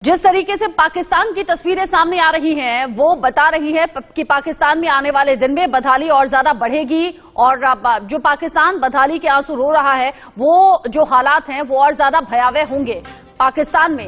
जिस तरीके से पाकिस्तान की तस्वीरें सामने आ रही हैं, वो बता रही है कि पाकिस्तान में आने वाले दिन में बदहाली और ज्यादा बढ़ेगी और जो पाकिस्तान बदहाली के आंसू रो रहा है, वो जो हालात हैं वो और ज्यादा भयावह होंगे। पाकिस्तान में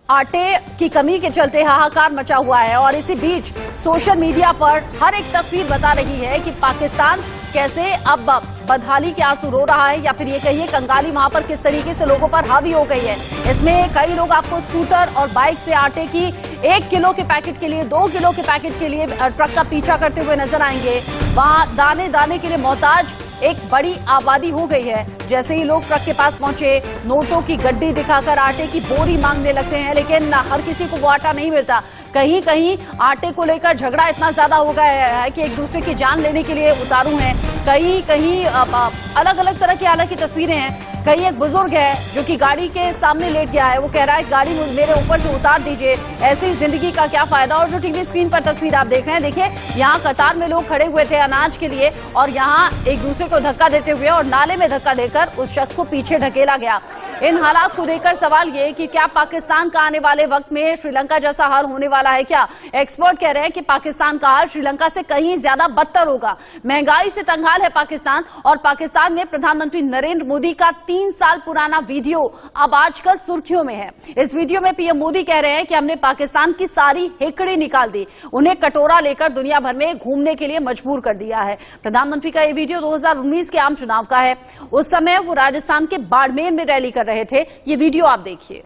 आटे की कमी के चलते हाहाकार मचा हुआ है और इसी बीच सोशल मीडिया पर हर एक तस्वीर बता रही है कि पाकिस्तान कैसे अब बदहाली के आंसू रो रहा है, या फिर ये कहिए कंगाली वहां पर किस तरीके से लोगों पर हावी हो गई है। इसमें कई लोग आपको स्कूटर और बाइक से आटे की 1 किलो के पैकेट के लिए, 2 किलो के पैकेट के लिए ट्रक का पीछा करते हुए नजर आएंगे। वहां दाने दाने के लिए मोहताज एक बड़ी आबादी हो गई है। जैसे ही लोग ट्रक के पास पहुंचे, नोटों की गड्डी दिखाकर आटे की बोरी मांगने लगते हैं, लेकिन हर किसी को वो आटा नहीं मिलता। कहीं कहीं आटे को लेकर झगड़ा इतना ज्यादा हो गया है कि एक दूसरे की जान लेने के लिए उतारू हैं। कहीं कहीं अलग अलग तरह की हालत की तस्वीरें हैं। कहीं एक बुजुर्ग है जो कि गाड़ी के सामने लेट गया है, वो कह रहा है गाड़ी मेरे ऊपर से उतार दीजिए, ऐसी जिंदगी का क्या फायदा। और जो टीवी स्क्रीन पर तस्वीर आप देख रहे हैं, देखिए यहाँ कतार में लोग खड़े हुए थे अनाज के लिए और यहाँ एक दूसरे को धक्का देते हुए और नाले में धक्का देकर उस शख्स को पीछे ढकेला गया। इन हालात को देखकर सवाल ये कि क्या पाकिस्तान का आने वाले वक्त में श्रीलंका जैसा हाल होने वाला है क्या? एक्सपर्ट कह रहे हैं कि पाकिस्तान का हाल श्रीलंका से कहीं ज्यादा बदतर होगा। महंगाई से तंगहाल है पाकिस्तान और पाकिस्तान में प्रधानमंत्री नरेंद्र मोदी का 3 साल पुराना वीडियो अब आजकल सुर्खियों में है। इस वीडियो में पीएम मोदी कह रहे हैं कि हमने पाकिस्तान की सारी हेकड़ी निकाल दी, उन्हें कटोरा लेकर दुनिया भर में घूमने के लिए मजबूर कर दिया है। प्रधानमंत्री का यह वीडियो 2019 के आम चुनाव का है। उस समय वो राजस्थान के बाड़मेर में रैली कर रहे थे। ये वीडियो आप देखिए।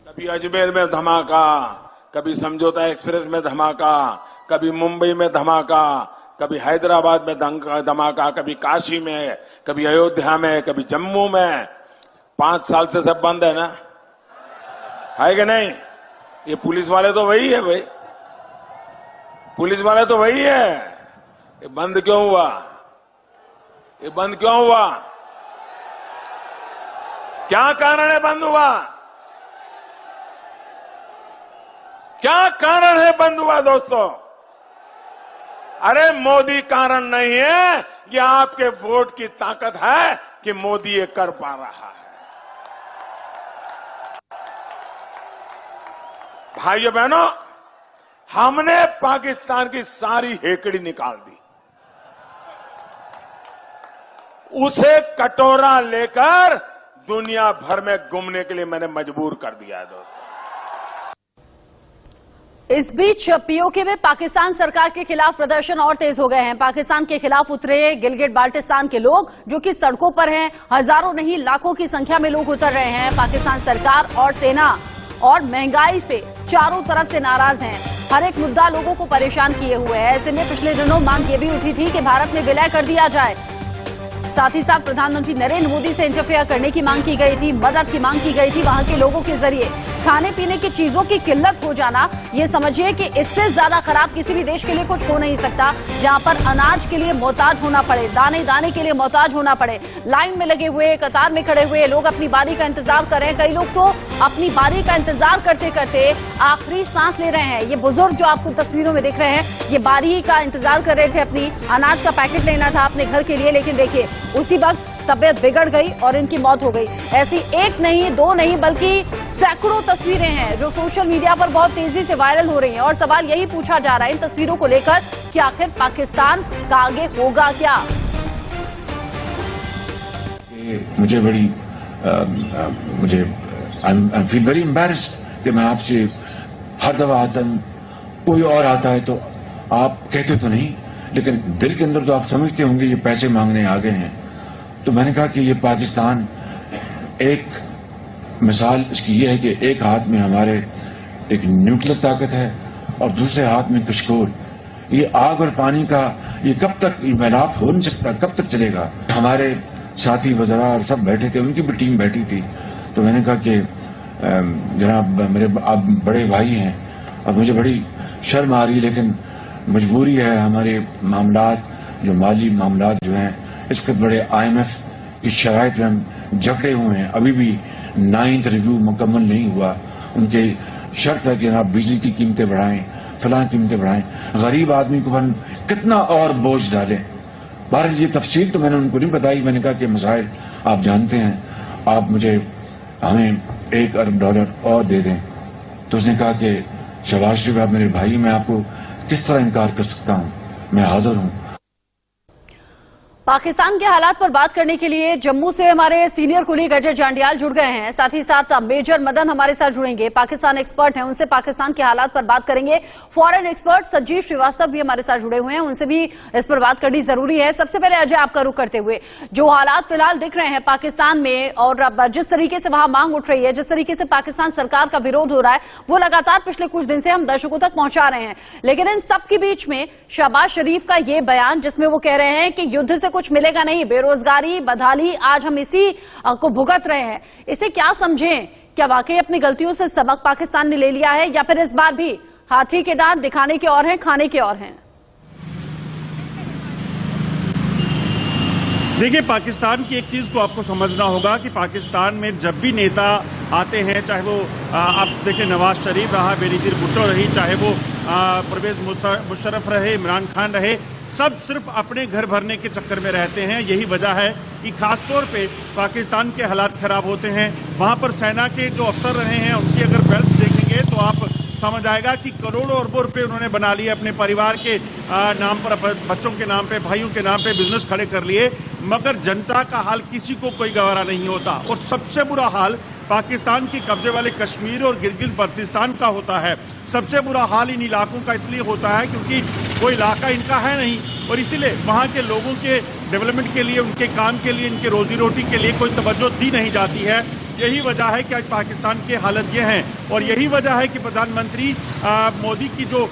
कभी अजमेर में धमाका, कभी समझौता एक्सप्रेस में धमाका, कभी मुंबई में धमाका, कभी हैदराबाद में धमाका, कभी काशी में, कभी अयोध्या में, कभी जम्मू में। 5 साल से सब बंद है ना, है कि नहीं? ये पुलिस वाले तो वही है भाई, पुलिस वाले तो वही है। ये बंद क्यों हुआ? ये बंद क्यों हुआ? क्या कारण है बंद हुआ? क्या कारण है बंद हुआ दोस्तों? अरे मोदी कारण नहीं है, ये आपके वोट की ताकत है कि मोदी ये कर पा रहा है। भाइयों बहनों, हमने पाकिस्तान की सारी हेकड़ी निकाल दी, उसे कटोरा लेकर दुनिया भर में घूमने के लिए मैंने मजबूर कर दिया है दोस्तों। इस बीच पीओके में पाकिस्तान सरकार के खिलाफ प्रदर्शन और तेज हो गए हैं। पाकिस्तान के खिलाफ उतरे गिलगिट बाल्टिस्तान के लोग, जो कि सड़कों पर हैं। हजारों नहीं लाखों की संख्या में लोग उतर रहे हैं। पाकिस्तान सरकार और सेना और महंगाई से चारों तरफ से नाराज हैं। हर एक मुद्दा लोगों को परेशान किए हुए है। ऐसे में पिछले दिनों मांग ये भी उठी थी कि भारत में विलय कर दिया जाए। साथ ही साथ प्रधानमंत्री नरेंद्र मोदी से इंटरफेयर करने की मांग की गई थी, मदद की मांग की गई थी। वहां के लोगों के जरिए खाने पीने की चीजों की किल्लत हो जाना, ये समझिए कि इससे ज्यादा खराब किसी भी देश के लिए कुछ हो नहीं सकता, जहां पर अनाज के लिए मोहताज होना पड़े, दाने दाने के लिए मोहताज होना पड़े। लाइन में लगे हुए, कतार में खड़े हुए लोग अपनी बारी का इंतजार कर रहे हैं। कई लोग तो अपनी बारी का इंतजार करते करते आखिरी सांस ले रहे हैं। ये बुजुर्ग जो आपको तस्वीरों में दिख रहे हैं, ये बारी का इंतजार कर रहे थे, अपनी अनाज का पैकेट लेना था अपने घर के लिए, लेकिन देखिए उसी वक्त तबीयत बिगड़ गई और इनकी मौत हो गई। ऐसी 1 नहीं 2 नहीं बल्कि सैकड़ों तस्वीरें हैं जो सोशल मीडिया पर बहुत तेजी से वायरल हो रही हैं और सवाल यही पूछा जा रहा है इन तस्वीरों को लेकर कि आखिर पाकिस्तान का आगे होगा क्या? मुझे बड़ी आई फील वेरी एम्बैरेस्ड कि मैं आपसे हर दफा आता हूं, कोई और आता है तो आप कहते तो नहीं, लेकिन दिल के अंदर तो आप समझते होंगे ये पैसे मांगने आ गए हैं। तो मैंने कहा कि ये पाकिस्तान, एक मिसाल इसकी ये है कि एक हाथ में हमारे एक न्यूक्लियर ताकत है और दूसरे हाथ में कशकोल। ये आग और पानी का ये कब तक ये मिलाप हो नहीं सकता, कब तक चलेगा? हमारे साथी वज़रा और सब बैठे थे, उनकी भी टीम बैठी थी। तो मैंने कहा कि जनाब मेरे आप बड़े भाई हैं और मुझे बड़ी शर्म आ रही है, लेकिन मजबूरी है, हमारे मामलात जो माली मामलात जो हैं इसके बड़े IMF की शराइत में हम जकड़े हुए हैं। अभी भी 9th रिव्यू मुकम्मल नहीं हुआ। उनके शर्त है कि आप बिजली की कीमतें बढ़ाएं, फलां कीमतें बढ़ाएं, गरीब आदमी को हम कितना और बोझ डालें। बहरहाल ये तफसील तो मैंने उनको नहीं बताई। मैंने कहा कि मसाइल आप जानते हैं, आप मुझे हमें 1 अरब डॉलर और दे दें। तो उसने कहा कि शहबाज शरीफ आप मेरे भाई, मैं आपको किस तरह इनकार कर सकता हूं, मैं हाजिर हूं। पाकिस्तान के हालात पर बात करने के लिए जम्मू से हमारे सीनियर कुलीग अजय जांडियाल जुड़ गए हैं, साथ ही साथ मेजर मदन हमारे साथ जुड़ेंगे, पाकिस्तान एक्सपर्ट हैं, उनसे पाकिस्तान के हालात पर बात करेंगे। फॉरेन एक्सपर्ट संजीव श्रीवास्तव भी हमारे साथ जुड़े हुए हैं, उनसे भी इस पर बात करनी जरूरी है। सबसे पहले अजय, आपका रुख करते हुए, जो हालात फिलहाल दिख रहे हैं पाकिस्तान में और जिस तरीके से वहां मांग उठ रही है, जिस तरीके से पाकिस्तान सरकार का विरोध हो रहा है, वो लगातार पिछले कुछ दिन से हम दर्शकों तक पहुंचा रहे हैं। लेकिन इन सबके बीच में शहबाज शरीफ का ये बयान, जिसमें वो कह रहे हैं कि युद्ध से कुछ मिलेगा नहीं, बेरोजगारी, बदहाली, आज हम इसी को भुगत रहे हैं, इसे क्या समझें? क्या वाकई अपनी गलतियों से सबक पाकिस्तान ने ले लिया है, या फिर इस बार भी हाथी के दांत दिखाने के और हैं, खाने के और हैं? देखिए, पाकिस्तान की एक चीज को आपको समझना होगा कि पाकिस्तान में जब भी नेता आते हैं, चाहे वो आप देखिए नवाज शरीफ रहा, बेनजीर भुट्टो रही, चाहे वो परवेज मुशर्रफ रहे, इमरान खान रहे, सब सिर्फ अपने घर भरने के चक्कर में रहते हैं। यही वजह है कि खासतौर पे पाकिस्तान के हालात खराब होते हैं। वहां पर सेना के जो अफसर रहे हैं, उनकी अगर वेल्थ देखेंगे तो आप समझ आएगा कि करोड़ों अरबों रुपए उन्होंने बना लिए, अपने परिवार के नाम पर, बच्चों के नाम पे, भाइयों के नाम पे बिजनेस खड़े कर लिए, मगर जनता का हाल किसी को कोई गवारा नहीं होता। और सबसे बुरा हाल पाकिस्तान के कब्जे वाले कश्मीर और गिलगित बल्तिस्तान का होता है। सबसे बुरा हाल इन इलाकों का इसलिए होता है क्योंकि कोई इलाका इनका है नहीं, और इसीलिए वहां के लोगों के डेवलपमेंट के लिए, उनके काम के लिए, इनके रोजी रोटी के लिए कोई तवज्जो दी नहीं जाती है। यही वजह है कि आज पाकिस्तान की हालत ये है, और यही वजह है कि प्रधानमंत्री मोदी की जो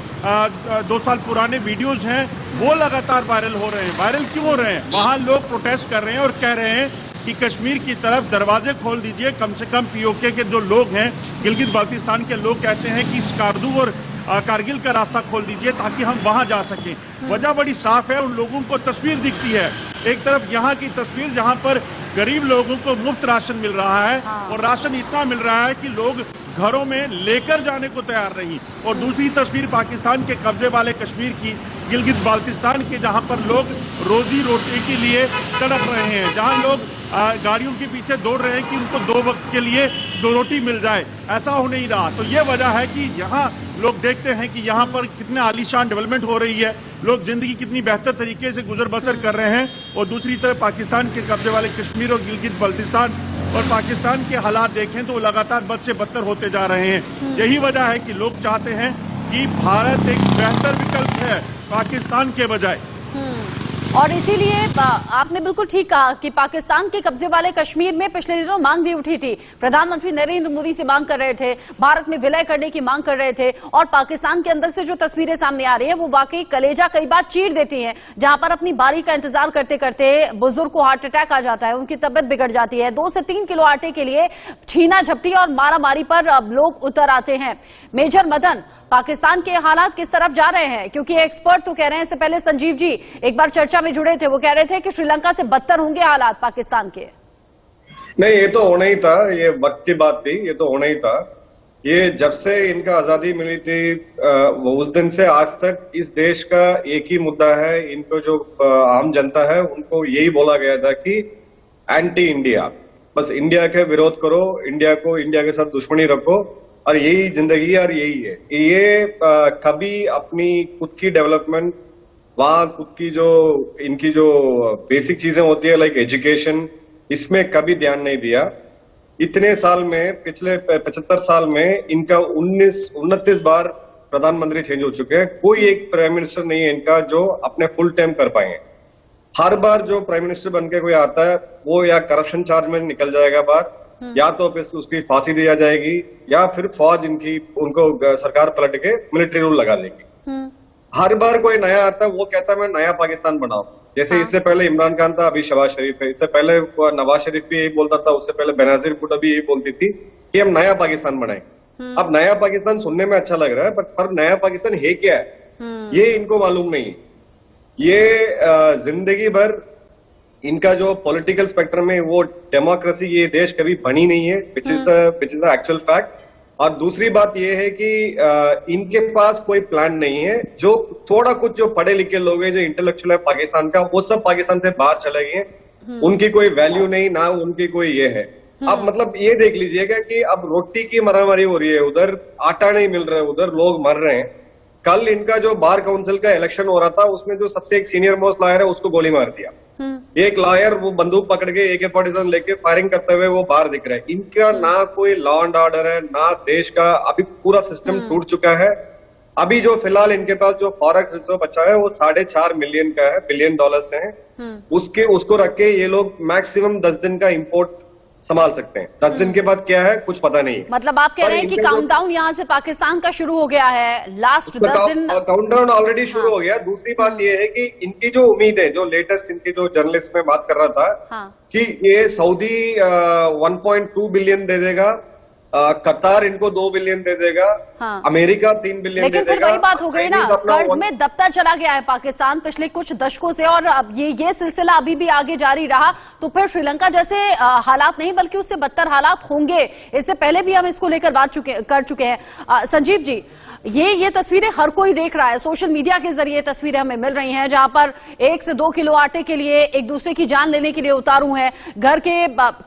2 साल पुराने वीडियोज हैं वो लगातार वायरल हो रहे हैं। वायरल क्यों हो रहे हैं? वहां लोग प्रोटेस्ट कर रहे हैं और कह रहे हैं कि कश्मीर की तरफ दरवाजे खोल दीजिए। कम से कम पीओके के जो लोग हैं, गिलगित बाल्तिस्तान के लोग कहते हैं कि स्कार्दू और कारगिल का रास्ता खोल दीजिए ताकि हम वहां जा सकें। वजह बड़ी साफ है, उन लोगों को तस्वीर दिखती है। एक तरफ यहाँ की तस्वीर जहां पर गरीब लोगों को मुफ्त राशन मिल रहा है, और राशन इतना मिल रहा है कि लोग घरों में लेकर जाने को तैयार नहीं, और दूसरी तस्वीर पाकिस्तान के कब्जे वाले कश्मीर की, गिलगित बाल्तिस्तान के, जहां पर लोग रोजी रोटी के लिए तड़प रहे हैं, जहां लोग गाड़ियों के पीछे दौड़ रहे हैं कि उनको 2 वक्त के लिए 2 रोटी मिल जाए। ऐसा हो नहीं रहा। तो ये वजह है कि यहाँ लोग देखते हैं कि यहाँ पर कितने आलीशान डेवलपमेंट हो रही है, लोग जिंदगी कितनी बेहतर तरीके से गुजर बसर कर रहे हैं, और दूसरी तरफ पाकिस्तान के कब्जे वाले कश्मीर और गिलगित बल्तिस्तान और पाकिस्तान के हालात देखें तो वो लगातार बद से बदतर होते जा रहे हैं। यही वजह है कि लोग चाहते हैं कि भारत एक बेहतर विकल्प है पाकिस्तान के बजाय। और इसीलिए आपने बिल्कुल ठीक कहा कि पाकिस्तान के कब्जे वाले कश्मीर में पिछले दिनों मांग भी उठी थी। प्रधानमंत्री नरेंद्र मोदी से मांग कर रहे थे, भारत में विलय करने की मांग कर रहे थे, और पाकिस्तान के अंदर से जो तस्वीरें सामने आ रही हैं वो वाकई कलेजा कई बार चीर देती हैं, जहां पर अपनी बारी का इंतजार करते करते बुजुर्ग को हार्ट अटैक आ जाता है, उनकी तबियत बिगड़ जाती है। 2 से 3 किलो आटे के लिए छीना झपटी और मारामारी पर लोग उतर आते हैं। मेजर मदन, पाकिस्तान के हालात किस तरफ जा रहे हैं? क्योंकि एक्सपर्ट तो कह रहे हैं, इससे पहले संजीव जी एक बार चर्चा में जुड़े थे, वो कह रहे थे कि श्रीलंका से बदतर होंगे हालात पाकिस्तान के। नहीं, ये तो होना ही था, ये वक्त की बात थी, ये तो होना ही था। ये जब से इनका आजादी मिली थी वो उस दिन से आज तक इस देश का एक ही मुद्दा है। इनको जो आम जनता है उनको यही बोला गया था कि एंटी इंडिया, बस इंडिया के विरोध करो, इंडिया को, इंडिया के साथ दुश्मनी रखो, और यही जिंदगी है और यही है। ये कभी अपनी खुद की डेवलपमेंट, वहां खुद की जो इनकी जो बेसिक चीजें होती है लाइक एजुकेशन, इसमें कभी ध्यान नहीं दिया। इतने साल में, पिछले 75 साल में इनका 29 बार प्रधानमंत्री चेंज हो चुके हैं। कोई एक प्राइम मिनिस्टर नहीं है इनका जो अपने फुल टाइम कर पाए हैं। हर बार जो प्राइम मिनिस्टर बनके कोई आता है वो या करप्शन चार्ज में निकल जाएगा बाहर, या तो फिर उसकी फांसी दी जाएगी, या फिर फौज उनको सरकार पलट के मिलिट्री रूल लगा लेगी। हर बार कोई नया आता है वो कहता है मैं नया पाकिस्तान बनाऊं। जैसे इससे पहले इमरान खान था, अभी शहबाज शरीफ है, इससे पहले नवाज शरीफ भी यही बोलता था, उससे पहले बेनजीर भुट्टो भी यही बोलती थी कि हम नया पाकिस्तान बनाएं। अब नया पाकिस्तान सुनने में अच्छा लग रहा है, पर नया पाकिस्तान है क्या है ये इनको मालूम नहीं। ये जिंदगी भर इनका जो पॉलिटिकल स्पेक्ट्रम में वो डेमोक्रेसी ये देश कभी बनी नहीं है, which is the actual fact. और दूसरी बात ये है कि इनके पास कोई प्लान नहीं है। जो थोड़ा कुछ जो पढ़े लिखे लोग हैं, जो इंटेलेक्चुअल है पाकिस्तान का, वो सब पाकिस्तान से बाहर चले गए हैं। उनकी कोई वैल्यू नहीं, ना उनकी कोई ये है। अब मतलब ये देख लीजिएगा कि अब रोटी की मारामारी हो रही है, उधर आटा नहीं मिल रहा है, उधर लोग मर रहे हैं। कल इनका जो बार काउंसिल का इलेक्शन हो रहा था उसमें जो सबसे एक सीनियर मोस्ट लॉयर है उसको गोली मार दिया। एक लॉयर वो बंदूक पकड़ के AK-47 लेके फायरिंग करते हुए वो बाहर दिख रहा है। इनका ना कोई लॉ एंड ऑर्डर है, ना देश का, अभी पूरा सिस्टम टूट चुका है। अभी जो फिलहाल इनके पास जो फॉरेक्स रिजर्व बचा है वो $4.5 मिलियन का है, बिलियन डॉलर्स है। उसको रख के ये लोग मैक्सिमम 10 दिन का इंपोर्ट संभाल सकते हैं। 10 दिन के बाद क्या है कुछ पता नहीं। मतलब आप कह रहे हैं कि काउंटडाउन यहाँ से पाकिस्तान का शुरू हो गया है, लास्ट 10 दिन काउंटडाउन ऑलरेडी शुरू हो गया। दूसरी बात ये है कि इनकी जो उम्मीद है, जो लेटेस्ट इनकी जो जर्नलिस्ट में बात कर रहा था कि ये सऊदी 1.2 बिलियन दे देगा, कतार इनको 2 बिलियन दे देगा, अमेरिका 3 बिलियन दे देगा। लेकिन फिर वही बात हो गई ना, कर्ज में दबता चला गया है पाकिस्तान पिछले कुछ दशकों से, और अब ये सिलसिला अभी भी आगे जारी रहा तो फिर श्रीलंका जैसे हालात नहीं बल्कि उससे बदतर हालात होंगे। इससे पहले भी हम इसको लेकर बात कर चुके हैं। संजीव जी, ये तस्वीरें हर कोई देख रहा है, सोशल मीडिया के जरिए तस्वीरें हमें मिल रही हैं जहां पर 1 से 2 किलो आटे के लिए एक दूसरे की जान लेने के लिए उतारू हैं। घर के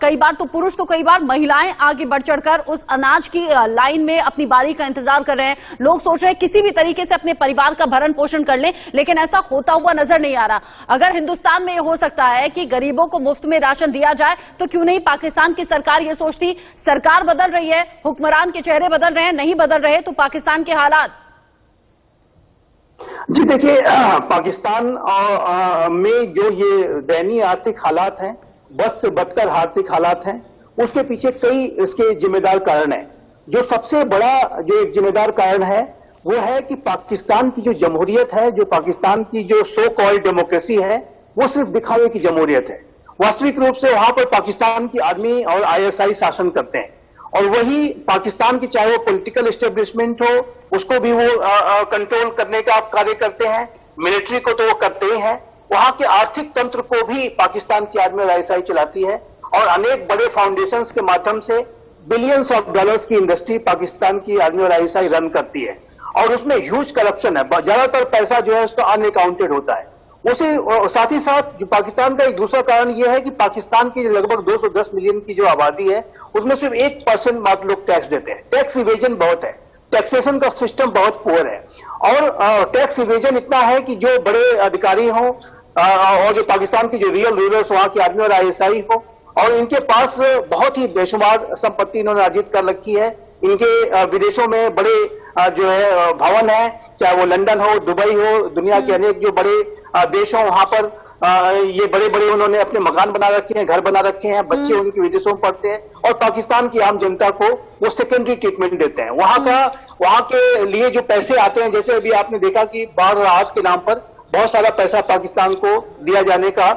कई बार तो पुरुष तो कई बार महिलाएं आगे बढ़ चढ़कर उस अनाज की लाइन में अपनी बारी का इंतजार कर रहे हैं। लोग सोच रहे हैं किसी भी तरीके से अपने परिवार का भरण पोषण कर लें, लेकिन ऐसा होता हुआ नजर नहीं आ रहा। अगर हिंदुस्तान में ये हो सकता है कि गरीबों को मुफ्त में राशन दिया जाए तो क्यों नहीं पाकिस्तान की सरकार ये सोचती। सरकार बदल रही है, हुक्मरान के चेहरे बदल रहे हैं, नहीं बदल रहे तो पाकिस्तान के हालात। जी देखिए, पाकिस्तान में जो ये दयनीय आर्थिक हालात हैं, बद से बदतर आर्थिक हालात हैं, उसके पीछे कई इसके जिम्मेदार कारण हैं। जो सबसे बड़ा जो एक जिम्मेदार कारण है वो है कि पाकिस्तान की जो जमहूरियत है, जो पाकिस्तान की जो सो कॉल्ड डेमोक्रेसी है, वो सिर्फ दिखावे की जमहूरियत है। वास्तविक रूप से वहां पर पाकिस्तान की आर्मी और ISI शासन करते हैं, और वही पाकिस्तान की चाहे वो पॉलिटिकल एस्टेब्लिशमेंट हो उसको भी वो कंट्रोल करने का कार्य करते हैं, मिलिट्री को तो वो करते ही हैं, वहां के आर्थिक तंत्र को भी पाकिस्तान की आर्मी और ISI चलाती है, और अनेक बड़े फाउंडेशंस के माध्यम से बिलियंस ऑफ डॉलर्स की इंडस्ट्री पाकिस्तान की आर्मी और ISI रन करती है, और उसमें ह्यूज करप्शन है। ज्यादातर पैसा जो है उसका अनअकाउंटेड होता है। उसी साथ ही साथ जो पाकिस्तान का एक दूसरा कारण यह है कि पाकिस्तान की लगभग 210 मिलियन की जो आबादी है उसमें सिर्फ 1% मात्र लोग टैक्स देते हैं। टैक्स इवेजन बहुत है, टैक्सेशन का सिस्टम बहुत पुअर है, और टैक्स इवेजन इतना है कि जो बड़े अधिकारी हों और जो पाकिस्तान की जो रियल रूलर्स वहां की आर्मी और ISI हो, और इनके पास बहुत ही बेशुमार संपत्ति इन्होंने अर्जित कर रखी है। इनके विदेशों में बड़े जो है भवन है, चाहे वो लंदन हो, दुबई हो, दुनिया के अनेक जो बड़े देश हों वहां पर ये बड़े बड़े उन्होंने अपने मकान बना रखे हैं, घर बना रखे हैं, बच्चे उनके विदेशों में पढ़ते हैं, और पाकिस्तान की आम जनता को वो सेकेंडरी ट्रीटमेंट देते हैं। वहां के लिए जो पैसे आते हैं, जैसे अभी आपने देखा कि बाढ़ राहत के नाम पर बहुत सारा पैसा पाकिस्तान को दिया जाने का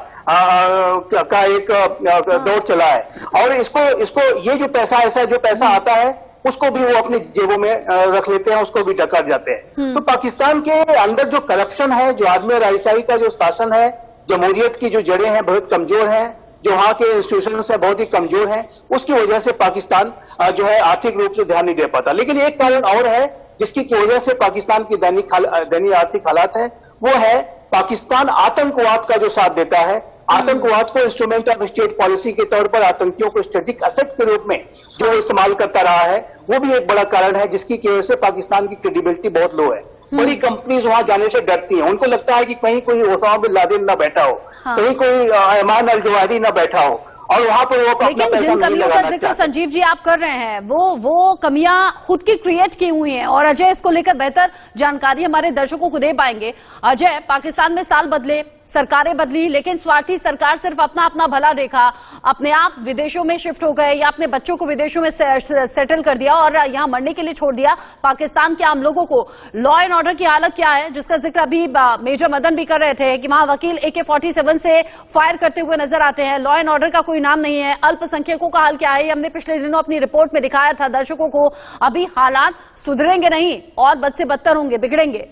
एक दौर चला है, और इसको ये जो पैसा ऐसा जो पैसा आता है उसको भी वो अपनी जेबों में रख लेते हैं, उसको भी डकर जाते हैं। तो पाकिस्तान के अंदर जो करप्शन है, जो आर्मी और ISI का जो शासन है, जमहूरियत की जो जड़ें हैं बहुत कमजोर हैं, जो वहां के इंस्टीट्यूशंस हैं बहुत ही कमजोर हैं, उसकी वजह से पाकिस्तान जो है आर्थिक रूप से ध्यान नहीं दे पाता। लेकिन एक कारण और है जिसकी वजह से पाकिस्तान की दैनिक आर्थिक हालात है, वो है पाकिस्तान आतंकवाद का जो साथ देता है। आतंकवाद को इंस्ट्रूमेंट ऑफ स्टेट पॉलिसी के तौर पर आतंकियों को स्ट्रेटेजिक एसेट के रूप में जो इस्तेमाल करता रहा है, वो भी एक बड़ा कारण है जिसकी वजह से पाकिस्तान की क्रेडिबिलिटी बहुत लो है। बड़ी कंपनीज वहां जाने से डरती हैं, उनको लगता है कि कहीं कोई ओसामा बिन लादेन ना बैठा हो, कहीं कोई अयमान अल जवाहिरी ना बैठा हो, और वहां पर वो लेकिन जिन कमियों का जिक्र संजीव जी आप कर रहे हैं वो कमियां खुद की क्रिएट की हुई हैं, और अजय इसको लेकर बेहतर जानकारी हमारे दर्शकों को दे पाएंगे। अजय, पाकिस्तान में साल बदले, सरकारें बदली, लेकिन स्वार्थी सरकार सिर्फ अपना अपना भला देखा, अपने आप विदेशों में शिफ्ट हो गए या अपने बच्चों को विदेशों में सेटल कर दिया और यहाँ मरने के लिए छोड़ दिया पाकिस्तान के आम लोगों को। लॉ एंड ऑर्डर की हालत क्या है, जिसका जिक्र अभी मेजर मदन भी कर रहे थे कि वहां वकील AK-47 से फायर करते हुए नजर आते हैं। लॉ एंड ऑर्डर का कोई नाम नहीं है। अल्पसंख्यकों का हाल क्या है, हमने पिछले दिनों अपनी रिपोर्ट में दिखाया था दर्शकों को। अभी हालात सुधरेंगे नहीं और बद से बदतर होंगे, बिगड़ेंगे।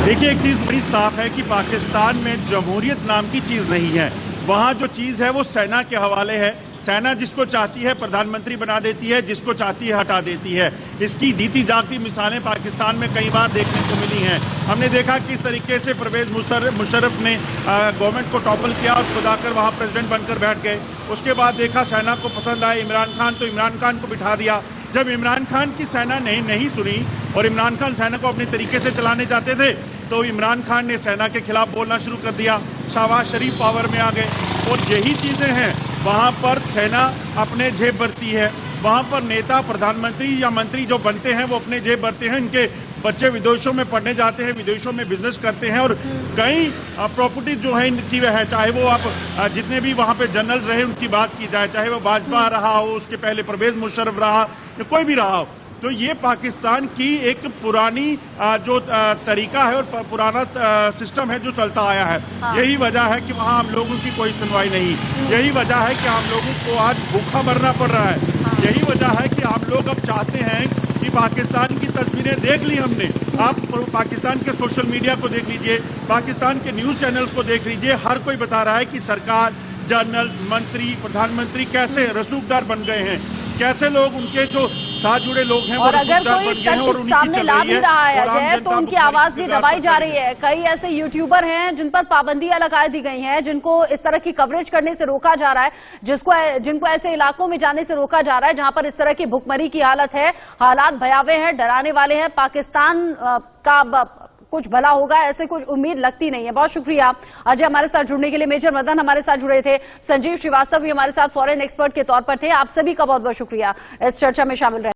देखिए, एक चीज बड़ी साफ है कि पाकिस्तान में जमहूरियत नाम की चीज नहीं है। वहां जो चीज है वो सेना के हवाले है। सेना जिसको चाहती है प्रधानमंत्री बना देती है, जिसको चाहती है हटा देती है। इसकी जीती जागती मिसालें पाकिस्तान में कई बार देखने को मिली हैं। हमने देखा किस तरीके से परवेज मुशर्रफ ने गवर्नमेंट को टॉपल किया और खुद आकर वहां प्रेसिडेंट बनकर बैठ गए। उसके बाद देखा सेना को पसंद आया इमरान खान, तो इमरान खान को बिठा दिया। जब इमरान खान की सेना ने नहीं सुनी और इमरान खान सेना को अपने तरीके से चलाने जाते थे, तो इमरान खान ने सेना के खिलाफ बोलना शुरू कर दिया। शहबाज शरीफ पावर में आ गए और यही चीजें हैं, वहां पर सेना अपने जेब भरती है, वहां पर नेता प्रधानमंत्री या मंत्री जो बनते हैं वो अपने जेब भरते हैं। इनके बच्चे विदेशों में पढ़ने जाते हैं, विदेशों में बिजनेस करते हैं और कई प्रॉपर्टी जो है इनकी है, चाहे वो आप जितने भी वहां पे जनरल रहे उनकी बात की जाए, चाहे वो भाजपा रहा हो, उसके पहले परवेज मुशर्रफ रहा या कोई भी रहा हो, तो ये पाकिस्तान की एक पुरानी जो तरीका है और पुराना सिस्टम है जो चलता आया है। हाँ। यही वजह है कि वहाँ हम लोगों की कोई सुनवाई नहीं, यही वजह है कि हम लोगों को आज भूखा मरना पड़ रहा है। हाँ। यही वजह है कि हम लोग अब चाहते हैं कि पाकिस्तान की तस्वीरें देख ली हमने, आप पाकिस्तान के सोशल मीडिया को देख लीजिए, पाकिस्तान के न्यूज चैनल्स को देख लीजिए, हर कोई बता रहा है कि सरकार, जनरल, मंत्री, प्रधानमंत्री कैसे रसूखदार बन गए हैं, कैसे लोग उनके जो साथ जुड़े लोग हैं और वो अगर रसूखदार कोई बन गए हैं सच और उन्हीं की सामने चल ला रही भी है रहा है और आम अजय, तो जनता उनकी को आवाज भी इंतजार दबाई कर जा रही रही है। कई ऐसे यूट्यूबर हैं जिन पर पाबंदियां लगा दी गई हैं, जिनको इस तरह की कवरेज करने से रोका जा रहा है, जिनको ऐसे इलाकों में जाने से रोका जा रहा है जहां पर इस तरह की भुखमरी की हालत है। हालात भयावह हैं, डराने वाले हैं। पाकिस्तान का कुछ भला होगा ऐसे कुछ उम्मीद लगती नहीं है। बहुत शुक्रिया अजय हमारे साथ जुड़ने के लिए। मेजर मदन हमारे साथ जुड़े थे, संजीव श्रीवास्तव भी हमारे साथ फॉरेन एक्सपर्ट के तौर पर थे। आप सभी का बहुत बहुत शुक्रिया इस चर्चा में शामिल रहे।